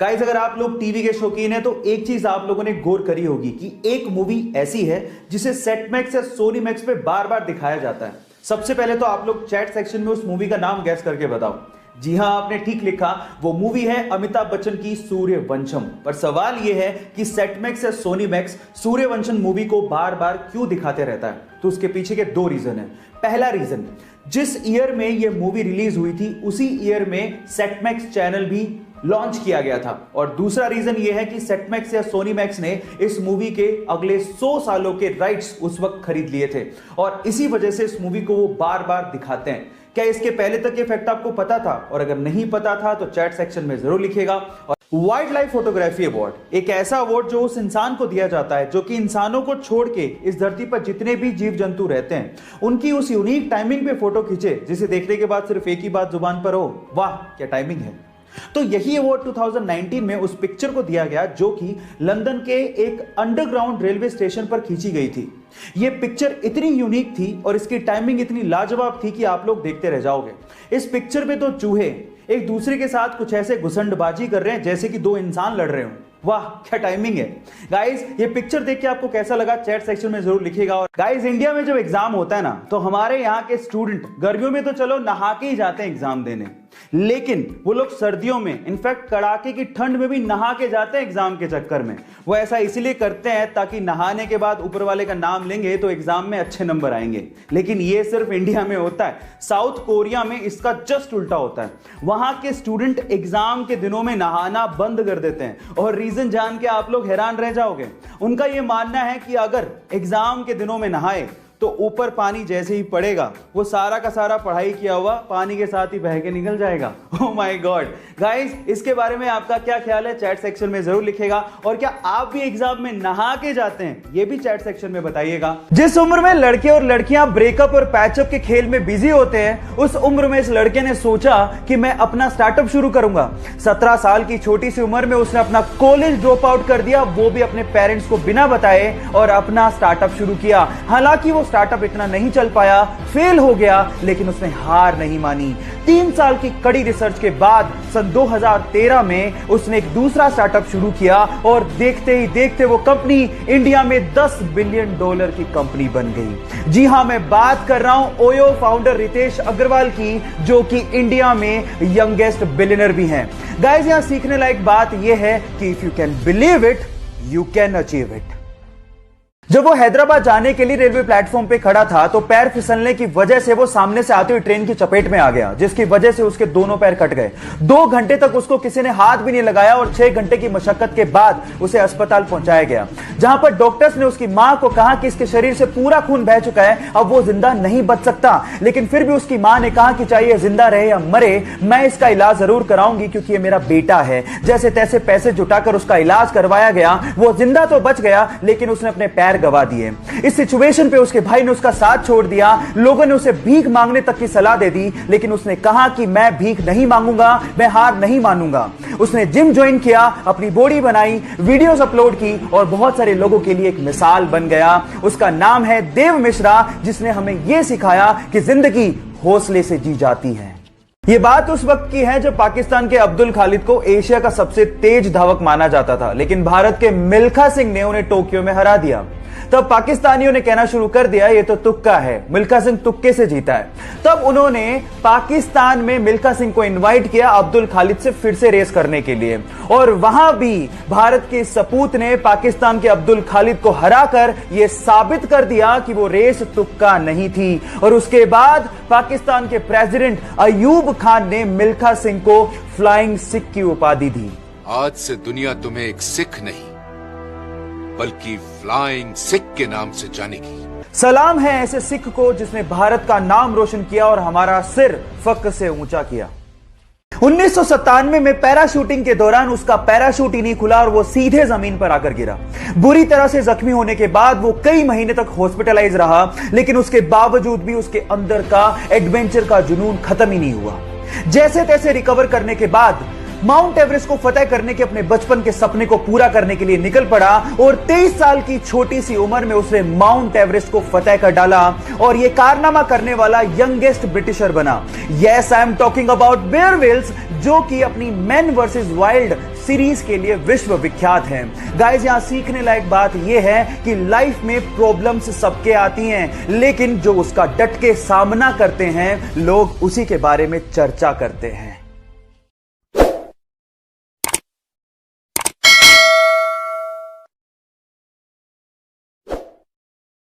Guys, अगर आप लोग टीवी के शौकीन हैं तो एक चीज आप लोगों ने गौर करी होगी कि एक मूवी ऐसी है जिसे सेट मैक्स या सोनी मैक्स पे बार बार दिखाया जाता है। सबसे पहले तो आप लोग चैट सेक्शन में उस मूवी का नाम गैस करके बताओ। जी हां, आपने ठीक लिखा, वो मूवी है अमिताभ बच्चन की सूर्यवंशम। पर सवाल यह है कि सेट मैक्स या सोनी मैक्स सूर्यवंशम मूवी को बार बार क्यों दिखाते रहता है? तो उसके पीछे के दो रीजन है। पहला रीजन, जिस ईयर में यह मूवी रिलीज हुई थी उसी ईयर में सेट मैक्स चैनल भी लॉन्च किया गया था। और दूसरा रीजन यह है कि सेट मैक्स या सोनी मैक्स ने इस मूवी के अगले 100 सालों के राइट्स उस वक्त खरीद लिए थे और इसी वजह से इस मूवी को वो बार बार दिखाते हैं। क्या इसके पहले तक ये फैक्ट आपको पता था? और अगर नहीं पता था तो चैट सेक्शन में जरूर लिखिएगा। और वाइल्ड लाइफ फोटोग्राफी अवार्ड एक ऐसा अवार्ड जो उस इंसान को दिया जाता है जो कि इंसानों को छोड़ के इस धरती पर जितने भी जीव जंतु रहते हैं उनकी उस यूनिक टाइमिंग पे फोटो खींचे जिसे देखने के बाद सिर्फ एक ही बात जुबान पर हो, वाह क्या टाइमिंग है। तो यही अवार्ड 2019 में उस पिक्चर को दिया गया जो कि लंदन के एक अंडरग्राउंड रेलवे स्टेशन पर खींची गई थी। यह पिक्चर इतनी यूनिक थी और इसकी टाइमिंग इतनी लाजवाब थी कि आप लोग देखते रह जाओगे। इस पिक्चर में तो चूहे एक दूसरे के साथ कुछ ऐसे घुसंडबाजी कर रहे हैं जैसे कि दो इंसान लड़ रहे हो। वाह क्या टाइमिंग है। गाइस, ये पिक्चर देख के आपको कैसा लगा चैट सेक्शन में जरूर लिखिएगा। और गाइस, इंडिया में जब एग्जाम होता है ना तो हमारे यहाँ के स्टूडेंट गर्मियों में तो चलो नहा के ही जाते हैं एग्जाम देने, लेकिन वो लोग सर्दियों में इनफैक्ट कड़ाके की ठंड में भी नहा के जाते हैं एग्जाम के चक्कर में। वो ऐसा इसलिए करते हैं ताकि नहाने के बाद ऊपर वाले का नाम लेंगे तो एग्जाम में अच्छे नंबर आएंगे। लेकिन ये सिर्फ इंडिया में होता है, साउथ कोरिया में इसका जस्ट उल्टा होता है। वहां के स्टूडेंट एग्जाम के दिनों में नहाना बंद कर देते हैं और रीजन जान के आप लोग हैरान रह जाओगे। उनका यह मानना है कि अगर एग्जाम के दिनों में नहाए तो ऊपर पानी जैसे ही पड़ेगा वो सारा का सारा पढ़ाई किया हुआ पानी के साथ ही बह के निकल जाएगा। Oh my God. गाइस, इसके बारे में आपका क्या ख्याल है चैट सेक्शन में जरूर लिखिएगा। और क्या आप भी एग्जाम में नहा के जाते हैं ये भी चैट सेक्शन में बताइएगा। जिस उम्र में लड़के और लड़कियां ब्रेकअप और पैचअप के खेल में बिजी होते हैं उस उम्र में इस लड़के ने सोचा कि मैं अपना स्टार्टअप शुरू करूंगा। 17 साल की छोटी सी उम्र में उसने अपना कॉलेज ड्रॉप आउट कर दिया, वो भी अपने पेरेंट्स को बिना बताए, और अपना स्टार्टअप शुरू किया। हालांकि वो स्टार्टअप इतना नहीं चल पाया, फेल हो गया, लेकिन उसने हार नहीं मानी। 3 साल की कड़ी रिसर्च के बाद सन 2013 में उसने एक दूसरा स्टार्टअप शुरू किया और देखते ही देखते वो कंपनी इंडिया में $10 बिलियन की कंपनी बन गई। जी हां, मैं बात कर रहा हूं ओयो फाउंडर रितेश अग्रवाल की, जो कि इंडिया में यंगेस्ट बिलियनर भी हैं। गाइस, यहां सीखने लायक बात यह है कि if you can believe it you can achieve it. जब वो हैदराबाद जाने के लिए रेलवे प्लेटफॉर्म पे खड़ा था तो पैर फिसलने की वजह से वो सामने से आती हुई ट्रेन की चपेट में आ गया, जिसकी वजह से उसके दोनों पैर कट गए। 2 घंटे तक उसको किसी ने हाथ भी नहीं लगाया और 6 घंटे की मशक्कत के बाद उसे अस्पताल पहुंचाया गया, जहां पर डॉक्टर्स ने उसकी मां को कहा कि इसके शरीर से पूरा खून बह चुका है, अब वो जिंदा नहीं बच सकता। लेकिन फिर भी उसकी मां ने कहा कि चाहे जिंदा रहे या मरे, मैं इसका इलाज जरूर कराऊंगी क्योंकि ये मेरा बेटा है। जैसे तैसे पैसे जुटाकर उसका इलाज करवाया गया। वो जिंदा तो बच गया लेकिन उसने अपने पैर गवा दिए। इस सिचुएशन पे उसके भाई ने उसका साथ छोड़ दिया। लोगों ने उसे भीख मांगने तक की सलाह दे दी, लेकिन उसने कहा कि मैं भीख नहीं मांगूंगा, मैं हार नहीं मानूंगा। उसने जिम ज्वाइन किया, अपनी बॉडी बनाई, वीडियोस अपलोड की और बहुत सारे लोगों के लिए एक मिसाल बन गया। उसका नाम है देव मिश्रा, जिसने हमें यह सिखाया कि जिंदगी हौसले से जी जाती है। ये बात उस वक्त की है जब पाकिस्तान के अब्दुल खालिद को एशिया का सबसे तेज धावक माना जाता था, लेकिन भारत के मिल्खा सिंह ने उन्हें टोक्यो में हरा दिया। तब पाकिस्तानियों ने कहना शुरू कर दिया ये तो तुक्का है, मिल्खा सिंह तुक्के से जीता है। तब उन्होंने पाकिस्तान में मिल्खा सिंह को इनवाइट किया अब्दुल खालिद से फिर से रेस करने के लिए, और वहां भी भारत के सपूत ने पाकिस्तान के अब्दुल खालिद को हराकर यह साबित कर दिया कि वो रेस तुक्का नहीं थी। और उसके बाद पाकिस्तान के प्रेसिडेंट अयूब खान ने मिल्खा सिंह को फ्लाइंग सिख की उपाधि दी। आज से दुनिया तुम्हें एक सिख नहीं बल्कि फ्लाइंग सिख के नाम से जानेगी। सलाम है ऐसे सिख को जिसने भारत का नाम रोशन किया और हमारा सिर फख्र से ऊंचा किया। 1997 में पैराशूटिंग के दौरान उसका पैराशूट ही नहीं खुला और वो सीधे जमीन पर आकर गिरा। बुरी तरह से जख्मी होने के बाद वो कई महीने तक हॉस्पिटलाइज रहा, लेकिन उसके बावजूद भी उसके अंदर का एडवेंचर का जुनून खत्म ही नहीं हुआ। जैसे तैसे रिकवर करने के बाद माउंट एवरेस्ट को फतेह करने के अपने बचपन के सपने को पूरा करने के लिए निकल पड़ा और 23 साल की छोटी सी उम्र में उसने माउंट एवरेस्ट को फतेह कर डाला और यह कारनामा करने वाला यंगेस्ट ब्रिटिशर बना। Yes, I am talking about Bear Grylls, जो कि अपनी मैन वर्सेस वाइल्ड सीरीज के लिए विश्व विख्यात हैं। गाइस, यहां सीखने लायक बात यह है कि लाइफ में प्रॉब्लम्स सबके आती हैं, लेकिन जो उसका डट के सामना करते हैं लोग उसी के बारे में चर्चा करते हैं।